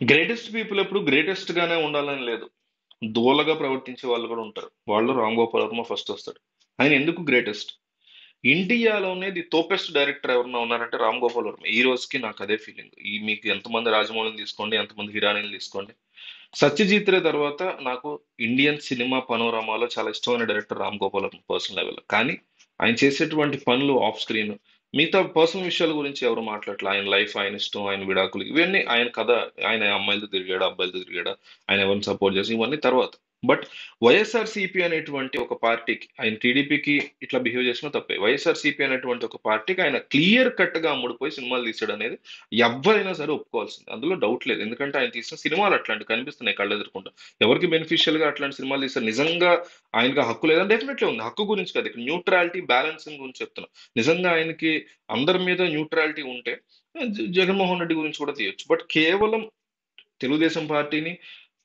Greatest people ఎప్పుడు greatest గానే ఉండాలని లేదు. దూలగా ప్రవర్తించే వాళ్ళు కూడా ఉంటారు. వాళ్ళు రామ్ గోపాల్ వర్మ ఫస్ట్ వస్తాడు. ఆయన ఎందుకు గ్రేటెస్ట్? ఇండియాలోనే ది తోపెస్ట్ డైరెక్టర్ ఎవరన్నా ఉన్నారంటే రామ్ గోపాల్ వర్మ. ఈ రోజుకి నాకు అదే ఫీలింగ్. ఈ మీకు ఎంతమంది రాజమౌళిని తీసుకోండి, ఎంతమంది హీరానీలు తీసుకోండి, సత్యజిత్ రే తర్వాత నాకు ఇండియన్ సినిమా పనోరమాలో చాలా ఇష్టమైన director Ram Gopal Varma personal level. కానీ ఆయన చేసేటువంటి పనులు ఆఫ్ స్క్రీన్, మిగతా పర్సనల్ విషయాల గురించి ఎవరు మాట్లాడలే. ఆయన లైఫ్, ఆయన ఇష్టం, ఆయన విడాకులు, ఇవన్నీ ఆయన కథ. ఆయన అమ్మాయిలతో తిరిగాడా, అబ్బాయిలతో తిరిగాడా, ఆయన ఎవరిని సపోర్ట్ చేసి, ఇవన్నీ తర్వాత. బట్ వైఎస్ఆర్సీపీ అనేటువంటి ఒక పార్టీకి, ఆయన టీడీపీకి ఇట్లా బిహేవ్ చేసినా తప్పే. వైఎస్ఆర్సీపీ అనేటువంటి ఒక పార్టీకి ఆయన క్లియర్ కట్ గా అమ్ముడుపోయి సినిమాలు తీసాడు అనేది ఎవరైనా సరే ఒప్పుకోవాల్సింది, అందులో డౌట్ లేదు. ఎందుకంటే ఆయన తీసిన సినిమాలు అట్లాంటి కనిపిస్తున్నాయి కళ్ళు ఎదుర్కొంటూ. ఎవరికి బెనిఫిషియల్ గా అట్లాంటి సినిమాలు తీస్తారు? నిజంగా ఆయనకి హక్కు లేదని డెఫినెట్లీ ఉంది. హక్కు గురించి కాదు, ఇక్కడ న్యూట్రాలిటీ బ్యాలెన్సింగ్ గురించి చెప్తున్నా. నిజంగా ఆయనకి అందరి మీద న్యూట్రాలిటీ ఉంటే జగన్మోహన్ రెడ్డి గురించి కూడా తీయొచ్చు. బట్ కేవలం తెలుగుదేశం పార్టీని,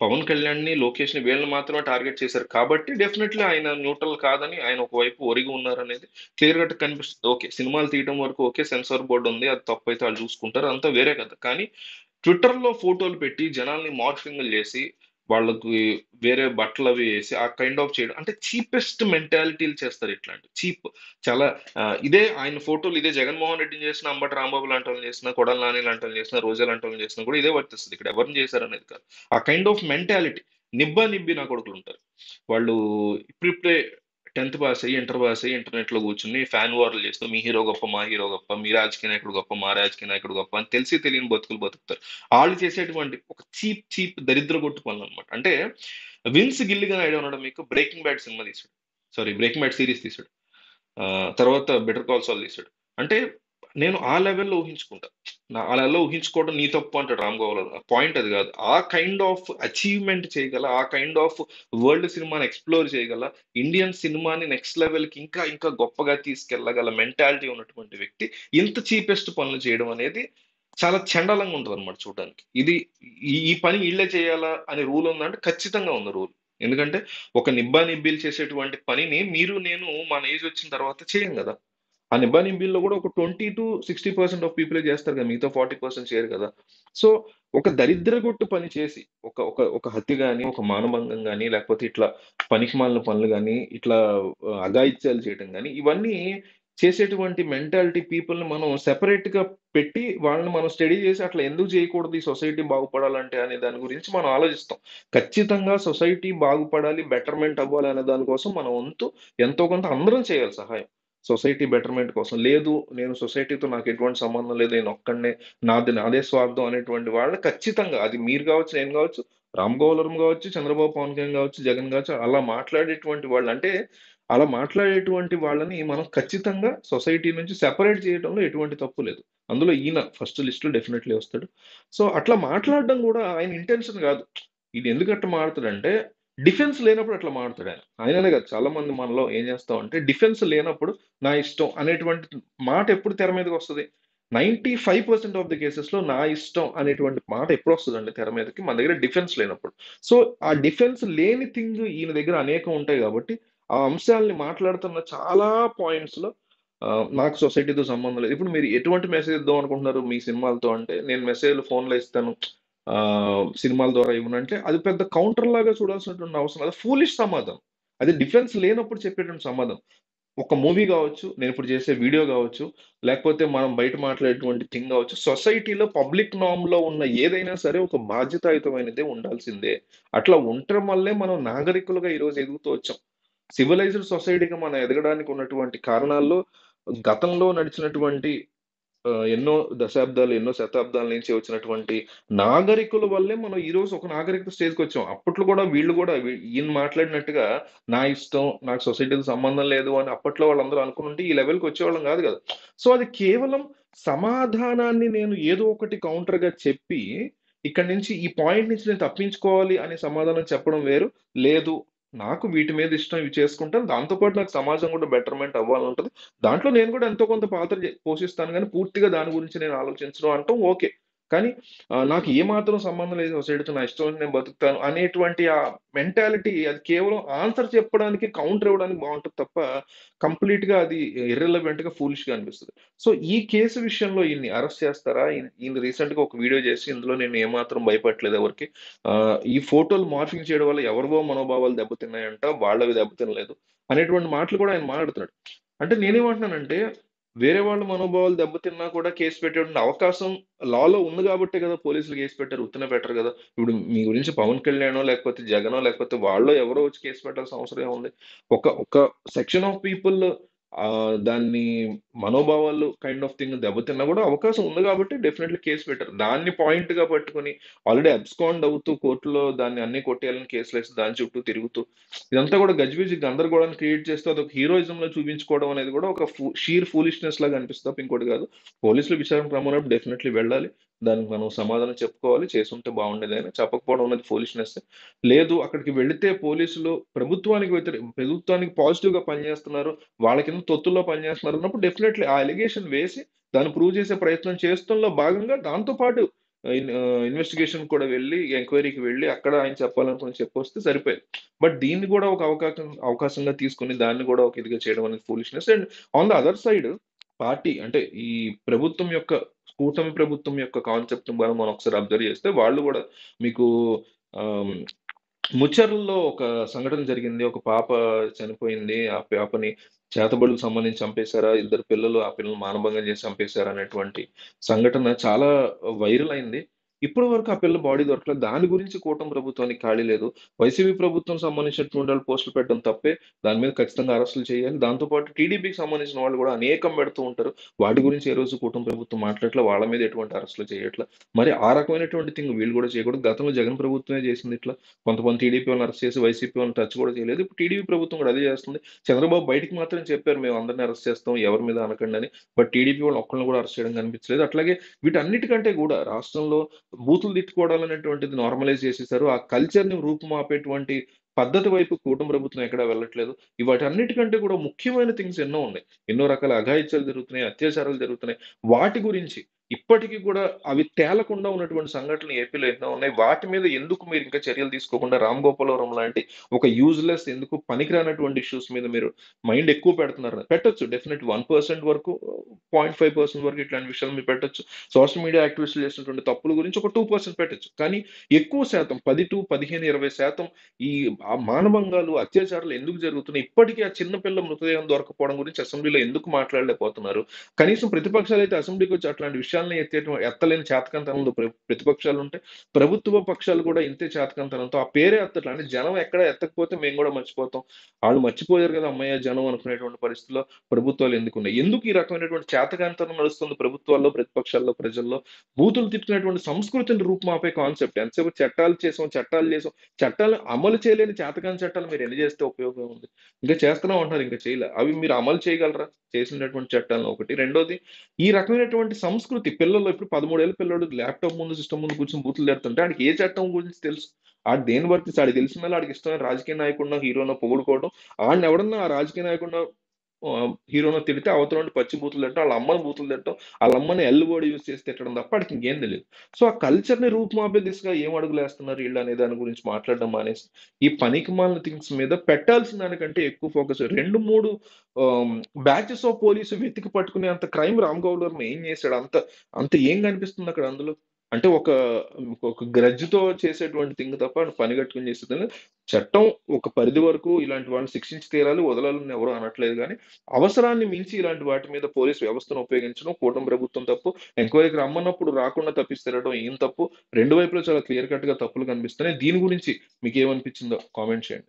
పవన్ కళ్యాణ్ ని, లోకేష్ ని, వీళ్ళని మాత్రమే టార్గెట్ చేశారు కాబట్టి డెఫినెట్లీ ఆయన న్యూట్రల్ కాదని, ఆయన ఒకవైపు ఒరిగి ఉన్నారనేది క్లియర్ కట్ కనిపిస్తుంది. ఓకే, సినిమాలు తీయడం వరకు ఓకే, సెన్సార్ బోర్డు ఉంది, అది తప్పు అయితే వాళ్ళు చూసుకుంటారు, అంతా వేరే కదా. కానీ ట్విట్టర్ లో ఫోటోలు పెట్టి జనాల్ని మార్ఫింగ్లు చేసి, వాళ్ళకి వేరే బట్టలు అవి వేసి ఆ కైండ్ ఆఫ్ చేయడం అంటే చీపెస్ట్ మెంటాలిటీలు చేస్తారు. ఇట్లాంటి చీప్ చాలా ఇదే ఆయన ఫోటోలు, ఇదే జగన్మోహన్ రెడ్డిని చేసిన, అంబటి రాంబాబు లాంటి వాళ్ళని చేసిన, కొడాలి నాని లాంటి వాళ్ళని చేసిన, రోజా లాంటి వాళ్ళని చేసినా కూడా ఇదే వర్తిస్తుంది. ఇక్కడ ఎవరిని చేశారనేది కాదు, ఆ కైండ్ ఆఫ్ మెంటాలిటీ. నిబ్బా నిబ్బి నా కొడుకులు ఉంటారు వాళ్ళు. ఇప్పుడిప్పుడే 10th పాస్ అయ్యి, ఇంటర్ పాస్ అయ్యి, ఇంటర్నెట్ లో కూర్చుని ఫ్యాన్ వార్లు చేస్తూ మీ హీరో గొప్ప, మా హీరో గొప్ప, మీ రాజకీయ నాయకుడు గొప్ప, మా రాజకీయ నాయకుడు గొప్ప అని తెలిసి తెలియని బతుకులు బతుకుతారు. వాళ్ళు చేసేటువంటి ఒక చీప్ చీప్ దరిద్ర కొట్టు పనులు అనమాట. అంటే విన్స్ గిల్లిగా ఐడియా ఉన్నాడు మీకు? బ్రేకింగ్ బ్యాడ్ సినిమా తీసాడు, సారీ బ్రేకింగ్ బ్యాడ్ సిరీస్ తీసాడు, తర్వాత బెటర్ కాల్ సాల్ తీసాడు. అంటే నేను ఆ లెవెల్లో ఊహించుకుంటా. ఆ లెవెల్లో ఊహించుకోవడం నీ తప్పు అంటాడు రామ్ గోపాల్. పాయింట్ అది కాదు. ఆ కైండ్ ఆఫ్ అచీవ్మెంట్ చేయగల, ఆ కైండ్ ఆఫ్ వరల్డ్ సినిమాని ఎక్స్ప్లోర్ చేయగల, ఇండియన్ సినిమాని నెక్స్ట్ లెవెల్కి ఇంకా ఇంకా గొప్పగా తీసుకెళ్ళగల మెంటాలిటీ ఉన్నటువంటి వ్యక్తి ఇంత చీపెస్ట్ పనులు చేయడం అనేది చాలా చండాలంగా ఉంటుంది అనమాట చూడడానికి. ఇది ఈ ఈ పని వీళ్ళే చేయాలా అనే రూల్ ఉందంటే ఖచ్చితంగా ఉంది రూల్. ఎందుకంటే ఒక నిబ్బా నిబ్బీలు చేసేటువంటి పనిని మీరు నేను మన ఏజ్ వచ్చిన తర్వాత చేయం కదా. ఆ నిబ్బా నిబ్బీల్లో కూడా ఒక 20 to 60% ఆఫ్ పీపుల్ చేస్తారు కదా, మిగతా 40% చేయరు కదా. సో ఒక దరిద్రగొట్టు పని చేసి, ఒక ఒక ఒక హత్య కానీ, ఒక మానభంగం కానీ, లేకపోతే ఇట్లా పనికిమాలిన పనులు కానీ, ఇట్లా అఘాయిత్యాలు చేయడం కానీ, ఇవన్నీ చేసేటువంటి మెంటాలిటీ పీపుల్ ని మనం సెపరేట్ గా పెట్టి వాళ్ళని మనం స్టడీ చేసి అట్లా ఎందుకు చేయకూడదు, ఈ సొసైటీ బాగుపడాలంటే అనే దాని గురించి మనం ఆలోచిస్తాం. ఖచ్చితంగా సొసైటీ బాగుపడాలి, బెటర్మెంట్ అవ్వాలి అనే దానికోసం మన వంతు ఎంతో కొంత అందరం చేయాలి సహాయం. సొసైటీ బెటర్మెంట్ కోసం. లేదు, నేను సొసైటీతో నాకు ఎటువంటి సంబంధం లేదు, నేను ఒక్కడనే, నాది నాదే స్వార్థం అనేటువంటి వాళ్ళు ఖచ్చితంగా, అది మీరు కావచ్చు, నేను కావచ్చు, రామ్ గోపాల్ వర్మ కావచ్చు, చంద్రబాబు, పవన్ కళ్యాణ్ కావచ్చు, జగన్ కావచ్చు, అలా మాట్లాడేటువంటి వాళ్ళు అంటే, అలా మాట్లాడేటువంటి వాళ్ళని మనం ఖచ్చితంగా సొసైటీ నుంచి సెపరేట్ చేయడంలో ఎటువంటి తప్పు లేదు. అందులో ఈయన ఫస్ట్ లిస్ట్ లో డెఫినెట్లీ వస్తాడు. సో అట్లా మాట్లాడడం కూడా ఆయన ఇంటెన్షన్ కాదు. ఇది ఎందుకు అట్లా మాట్లాడతాడంటే, డిఫెన్స్ లేనప్పుడు అట్లా మాట్లాడాడు ఆయన. ఆయననే కాదు, చాలా మంది మనలో ఏం చేస్తాం అంటే, డిఫెన్స్ లేనప్పుడు నా ఇష్టం అనేటువంటి మాట ఎప్పుడు తెర మీదకి వస్తుంది? 95% ఆఫ్ ది కేసెస్ లో నా ఇష్టం అనేటువంటి మాట ఎప్పుడు వస్తుందండి తెర మీదకి? మన దగ్గర డిఫెన్స్ లేనప్పుడు. సో ఆ డిఫెన్స్ లేని థింగ్ ఈయన దగ్గర అనేకం ఉంటాయి కాబట్టి, ఆ అంశాలని మాట్లాడుతున్న చాలా పాయింట్స్ లో నాకు సొసైటీతో సంబంధం లేదు. ఇప్పుడు మీరు ఎటువంటి మెసేజ్ ఇద్దాం అనుకుంటున్నారు మీ సినిమాలతో అంటే, నేను మెసేజ్లు ఫోన్లో ఇస్తాను, సినిమాల ద్వారా ఇవ్వనంటే అది పెద్ద కౌంటర్ లాగా చూడాల్సినటువంటి అవసరం, అది ఫూలిష్ సమాధానం. అది డిఫెన్స్ లేనప్పుడు చెప్పేటువంటి సమాధానం. ఒక మూవీ కావచ్చు, నేను ఇప్పుడు చేసే వీడియో కావచ్చు, లేకపోతే మనం బయట మాట్లాడేటువంటి థింగ్ కావచ్చు, సొసైటీలో పబ్లిక్ నార్మ్ లో ఉన్న ఏదైనా సరే ఒక బాధ్యతాయుతమైనదే ఉండాల్సిందే. అట్లా ఉండటం వల్లే మనం నాగరికులుగా ఈరోజు ఎదుగుతూ వచ్చాం. సివిలైజ్డ్ సొసైటీగా మనం ఎదగడానికి ఉన్నటువంటి కారణాల్లో గతంలో నడిచినటువంటి ఎన్నో దశాబ్దాలు, ఎన్నో శతాబ్దాల నుంచి వచ్చినటువంటి నాగరికుల వల్లే మనం ఈ రోజు ఒక నాగరికత స్టేజ్‌కి వచ్చాం. అప్పట్లో కూడా వీళ్ళు కూడా ఈయన మాట్లాడినట్టుగా నా ఇష్టం, నాకు సొసైటీతో సంబంధం లేదు అని అప్పట్లో వాళ్ళందరూ అనుకునుంటే ఈ లెవెల్‌కి వచ్చేవాళ్ళం కాదు కదా. సో అది కేవలం సమాధానాన్ని నేను ఏదో ఒకటి కౌంటర్‌గా చెప్పి, ఇక్కడి నుంచి ఈ పాయింట్ నుంచి నేను తప్పించుకోవాలి అనే సమాధానం చెప్పడం వేరు. లేదు, నాకు వీటి మీద ఇష్టం, ఇవి చేసుకుంటాను. దాంతో పాటు నాకు సమాజం కూడా బెటర్‌మెంట్ అవ్వాలనుంటది. దాంట్లో నేను కూడా ఎంతో కొంత పాత్ర పోషిస్తాను గానీ, పూర్తిగా దాని గురించి నేను ఆలోచించను అంటాం ఓకే. కానీ నాకు ఏమాత్రం సంబంధం లేదు సొసైటీతో, నా ఇష్టం వచ్చినట్టు నేను బతుకుతాను అనేటువంటి ఆ మెంటాలిటీ అది కేవలం ఆన్సర్ చెప్పడానికి, కౌంటర్ ఇవ్వడానికి బావుంటది తప్ప కంప్లీట్‌గా అది ఇర్రెలవెంట్‌గా, ఫూలిష్‌గా అనిపిస్తది. సో, ఈ కేసు విషయంలో ఈయన్ని అరెస్ట్ చేస్తారా? ఈయన రీసెంట్‌గా ఒక వీడియో చేసి ఇందులో నేను ఏమాత్రం భయపడట్లేదు ఎవరికీ. ఈ ఫోటోలు మార్ఫింగ్ చేయడం వల్ల ఎవరివో మనోభావాలు దెబ్బతిన్నాయంట, వాళ్ళవి దెబ్బతినలేదు అనేటువంటి మాటలు కూడా ఆయన మాట్లాడుతున్నాడు. అంటే నేనేమంటున్నానంటే, వేరే వాళ్ళ మనోభావాలు దెబ్బతిన్నా కూడా కేసు పెట్టేటువంటి అవకాశం లాలో ఉంది గాబట్టే గదా! పోలీసులు కేసు పెట్టారు. ఉత్తినే పెట్టరు గదా! ఇప్పుడు మీ గురించి పవన్ కళ్యాణో, లేకపోతే జగనో, లేకపోతే వాళ్ళో ఎవరో వచ్చి కేసు పెట్టాల్సిన అవసరం ఏముంది? ఒక సెక్షన్ ఆఫ్ పీపుల్ దాన్ని మనోభావాలు కైండ్ ఆఫ్ థింగ్ దెబ్బతిన్నా గూడా అవకాశం ఉంది గాబట్టి డెఫినెట్‌లీ కేసు పెట్టారు. దాన్ని పాయింట్‌గా పట్టుకొని ఆల్రెడీ అబ్స్కాండ్ అవుతూ కోర్టులో దాన్ని అన్నీ కొట్టేయాలని కేసులేసి దాని చుట్టూ తిరుగుతూ ఇదంతా గూడా గజిబిజి గందరగోళాన్ని క్రియేట్ చేస్తూ అదొక హీరోయిజంలో చూపించుకోవడం అనేది గూడా ఒక షీర్ ఫూలిష్‌నెస్ లాగా అనిపిస్తది తప్ప ఇంకోటి గాదు. పోలీసులు విచారణకు రమ్మన్నప్పుడు డెఫినెట్‌లీ వెళ్ళాలి. దానికి మనం సమాధానం చెప్పుకోవాలి. చేసుంటే బావుండేదని. చెప్పకపోవడం అనేది ఫూలిష్‌నెస్సే. లేదు అక్కడికి వెళితే పోలీసులు ప్రభుత్వానికి పాజిటివ్‌గా పనిచేస్తున్నారు. వాళ్ళ కింద తొత్తుల్లో పనిచేస్తున్నారు అన్నప్పుడు డెఫినెట్‌లీ ఆ అలిగేషన్ వేసి దాన్ని ప్రూవ్ చేసే ప్రయత్నం చేస్తంలో భాగంగా దాంతో పాటు ఇన్వెస్టిగేషన్‌కి కూడా వెళ్లి, ఎంక్వైరీకి వెళ్లి అక్కడ ఆయన చెప్పాలనుకున్నది చెప్పొస్తే సరిపోయేది. బట్ దీన్ని గూడా ఒక అవకాశంగా తీసుకొని దాన్ని గూడా ఒక ఇదిగా చేయడం అనేది foolishness. And on the other side party అంటే ఈ ప్రభుత్వం యొక్క కూటమి ప్రభుత్వం యొక్క కాన్సెప్ట్‌ని మనం ఒకసారి అబ్జర్వ్ చేస్తే వాళ్ళు గూడా మీకు ఆహ్, ముచ్చర్లలో ఒక సంఘటన జరిగింది. ఒక పాప చనిపోయింది. ఆ పాపని చేతబడులకు సంబంధించి చంపేశారా? ఇద్దరు పిల్లలు, ఆ పిల్లల్ని మానభంగం చేసి చంపేశారు అనేటువంటి సంఘటన చాలా వైరల్ అయింది. ఇప్పటి వరకు ఆ పిల్ల బాడీ దొరకలేదు. దాని గురించి కూటమి ప్రభుత్వానికి ఖాళీ లేదు. వైసీపీ ప్రభుత్వం సంబంధించినటువంటి వాళ్ళు పోస్టులు పెట్టడం తప్పే. దాని మీద ఖచ్చితంగా అరెస్టులు చేయాలి. దాంతో పాటు టీడీపీకి సంబంధించిన వాళ్ళు కూడా అనేకం పెడుతూ ఉంటారు. వాటి గురించి ఏ రోజు కూటమి ప్రభుత్వం మాట్లాడట్లా. వాళ్ళ మీద ఎటువంటి అరెస్టులు చేయట్లా. మరి ఆ రకమైనటువంటి థింగ్ వీళ్ళు కూడా చేయకూడదు. గతంలో జగన్ ప్రభుత్వమే చేసింది ఇట్లా. కొంతమంది టీడీపీ వాళ్ళని అరెస్ట్ చేసి వైసీపీ వాళ్ళని టచ్ కూడా చేయలేదు. ఇప్పుడు టీడీపీ ప్రభుత్వం కూడా అదే చేస్తుంది. చంద్రబాబు బయటికి మాత్రం చెప్పారు మేము అందరిని అరెస్ట్ చేస్తాం. ఎవరి మీద అనకండి అని. బట్ టీడీపీ వాళ్ళు ఒక్కళ్ళని కూడా అరెస్ట్ చేయడం కనిపించలేదు. అట్లాగే వీటన్నిటికంటే కూడా రాష్ట్రంలో బూతులు తిట్టుకోవడాలనేటువంటిది నార్మలైజ్ చేసేసారు. ఆ కల్చర్‌ని రూపుమాపేటువంటి పద్ధతి వైపు కూటమి ప్రభుత్వం ఎక్కడా వెళ్ళట్లేదు. వాటన్నిటికంటే కూడా ముఖ్యమైన థింగ్స్ ఎన్నో ఉన్నాయి. ఎన్నో రకాల అఘాయిత్యాలు జరుగుతున్నాయి, అత్యాచారాలు జరుగుతున్నాయి. వాటి గురించి ఇప్పటికి కూడా అవి తేలకుండా ఉన్నటువంటి సంఘటనలు ఏపీలో ఎన్నో ఉన్నాయి. వాటి మీద ఎందుకు మీరు ఇంకా చర్యలు తీసుకోకుండా రామ్ గోపాలవరం లాంటి ఒక యూజ్‌లెస్ ఎందుకు పనికిరానటువంటి ఇష్యూస్ మీద మీరు మైండ్ ఎక్కువ పెడుతున్నారు. పెట్టొచ్చు డెఫినెట్ 1% వరకు 0.5% వరకు ఇట్లాంటి విషయాలు మీరు పెట్టొచ్చు. సోషల్ మీడియా యాక్టివిస్టులు చేసినటువంటి తప్పుల గురించి ఒక 2% పెట్టొచ్చు. కానీ ఎక్కువ శాతం 10-15, 20% ఈ మానభంగాలు, అత్యాచారాలు ఎందుకు జరుగుతున్నాయి? ఇప్పటికీ ఆ చిన్న పిల్ల మృతదేహం దొరకపోవడం గురించి అసెంబ్లీలో ఎందుకు మాట్లాడలేకపోతున్నారు? కనీసం ప్రతిపక్షాలైతే అసెంబ్లీకొచ్చి అట్లాంటి విషయాల్ని ఎత్తలేని చేతకానితనంలో ప్రతిపక్షాలుంటే, ప్రభుత్వ పక్షాలు కూడా ఇంతే చేతకానితనంతో ఆ పేరే ఎత్తట్ల. అంటే జనం ఎక్కడ ఎత్తకపోతే మేము గూడా మర్చిపోతాం. ఆళ్ళు మర్చిపోయారు గదా! హమ్మయ్య! జనం అనుకునేటువంటి పరిస్థితిలో ప్రభుత్వాలు ఎందుకున్నాయి? ఎందుకు ఈ రకమైనటువంటి చేతకానితనం నడుస్తుంది ప్రభుత్వాల్లో, ప్రతిపక్షాల్లో, ప్రజల్లో? బూతులు తిట్టుకునేటువంటి సంస్కృతిని రూపుమాపే కాన్సెప్ట్. ఎంతసేపు చట్టాలు చేసాం. చట్టాలు అమలు చేయలేని చేతకాని చట్టాలు మీరు ఎన్ని చేస్తే ఉపయోగం ఉంది? ఇంకా చేస్తున్నాం అంటున్నారు. ఇంకా చేయలే. అవి మీరు అమలు చేయగలరా? చేసినటువంటి చట్టాలను ఒకటి. రెండోది ఈ రకమైనటువంటి సంస్కృతి పిల్లల్లో ఇప్పుడు 13 ఏళ్ల పిల్లోడు ల్యాప్‌టాప్ ముందు, సిస్టమ్ ముందు కూర్చొని బూతులు తిడుతుంటే ఆడికి ఏ చట్టం గురించి తెలుసు? ఆడు దేన్ని వర్తిస్తే ఆడికి తెలిసిందల్లా ఆడికి ఇష్టమైన రాజకీయ నాయకుడినో, హీరోనో పొగుడుకోవడం. ఆడినెవడన్నా ఆ రాజకీయ నాయకుడినో హీరోనో తిడితే అవతలోడిని పచ్చి బూతులు తిట్టడం, ఆళ్ళ అమ్మని బూతులు తిట్టడం, ఆళ్ళ అమ్మని ఎల్ వర్డ్ యూజ్ చేసి తిట్టడం తప్ప ఆడికి ఇంకేం తెలీదు. సో, ఆ కల్చర్‌ని రూపుమాపే దిశగా ఏం అడుగులేస్తున్నారు ఈళ్ళు అనే దాని గురించి మాట్లాడడం మానేసి, ఈ పనికిమాలిన థింగ్స్ మీద పెట్టాల్సిన దానికంటే ఎక్కువ ఫోకస్ 2, 3 ఆహ్, బ్యాచెస్ ఆఫ్ పోలీసు వెతికి పట్టుకునే అంత క్రైమ్ రామ్ గోపాల్ వర్మ ఏం చేసాడు? అంత అంత ఏం కనిపిస్తుంది అక్కడ అందులో? అంటే ఒక గ్రడ్జ్‌తో చేసేటువంటి థింగ్ తప్ప పని కట్టుకొని చేసేదని చట్టం ఒక పరిధి వరకు ఇలాంటి వాళ్ళని శిక్షించి తీరాలి, వదలాలని ఎవరు అనట్లేదు గానీ, అవసరాన్ని మించి ఇలాంటి వాటి మీద పోలీస్ వ్యవస్థను ఉపయోగించడం కూటమి ప్రభుత్వం తప్పు. ఎంక్వైరీకి రమ్మన్నప్పుడు రాకుండా తప్పిసి తిరగడం ఈయన తప్పు. 2 వైపులా చాలా క్లియర్ కట్‌గా తప్పులు కనిపిస్తున్నాయి. దీని గురించి మీకేమనిపించిందో కామెంట్ చేయండి.